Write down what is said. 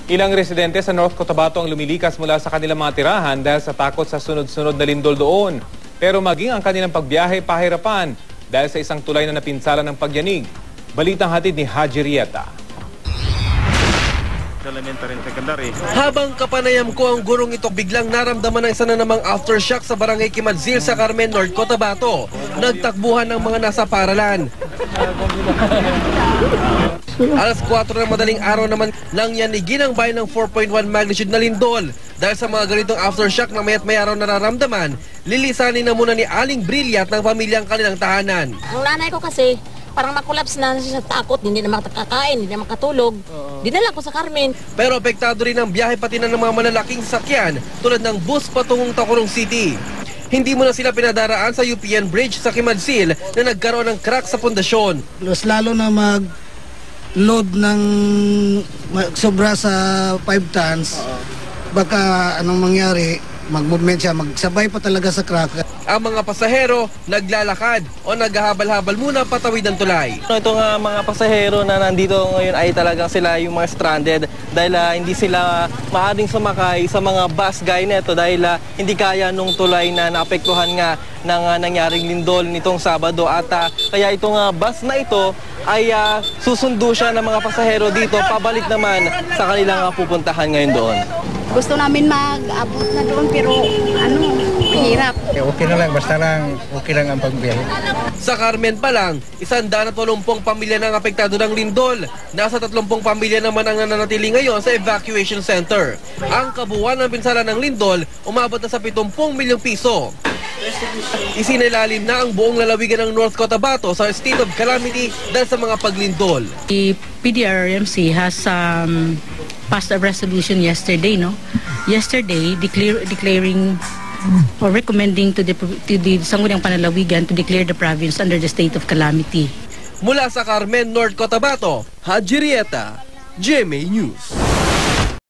Ilang residente sa North Cotabato ang lumilikas mula sa kanilang mga tirahan dahil sa takot sa sunod-sunod na lindol doon. Pero maging ang kanilang pagbiyahe pahirapan dahil sa isang tulay na napinsala ng pagyanig. Balitang hatid ni Haji Rieta. Habang kapanayam ko ang gurong ito, biglang naramdaman ng isa na namang aftershock sa barangay Kimadzil sa Carmen, North Cotabato. Nagtakbuhan ng mga nasa paralan. Alas 4 ng madaling araw naman nang yanigin ang bayan ng 4.1 magnitude na lindol. Dahil sa mga ganitong aftershock na maya't may araw nararamdaman, lilisanin na muna ni Aling Brilliat ng pamilyang kanilang tahanan. Ang nanay ko kasi, parang makulaps na siya sa takot, hindi na makakakain, hindi na makatulog. Dinala ko sa Carmen. Pero apektado rin ang biyahe pati na ng mga malalaking sasakyan tulad ng bus patungong Tacurong City. Hindi mo na sila pinadaraan sa UPN Bridge sa Kimadzil na nagkaroon ng crack sa pundasyon. Mas lalo na mag-load ng sobra sa 5 tons, baka anong mangyari, mag-movement siya, magsabay pa talaga sa crack. Ang mga pasahero naglalakad o naghahabal-habal muna patawid ng tulay. Itong mga pasahero na nandito ngayon ay talagang sila yung mga stranded dahil hindi sila maaaring sumakay sa mga bus gaya nito dahil hindi kaya nung tulay na naapektuhan nga ng nangyaring lindol nitong Sabado at kaya itong bus na ito ay susundo siya ng mga pasahero dito pabalik naman sa kanilang pupuntahan ngayon doon. Gusto namin mag-abot na doon pero mahirap. Okay na lang, basta lang okay lang ang pagbiyahe. Sa Carmen pa lang, 180 pamilya ng apektado ng lindol. Nasa 30 pamilya naman ang nananatili ngayon sa evacuation center. Ang kabuuan ng pinsala ng lindol umabot na sa 70 milyong piso. Isinilalim na ang buong lalawigan ng North Cotabato sa state of calamity dahil sa mga paglindol. The PDRMC has passed a resolution yesterday, Yesterday, declaring or recommending to the Sangguniang Panlalawigan to declare the province under the state of calamity. Mula sa Carmen, North Cotabato, Haji Rieta, GMA News.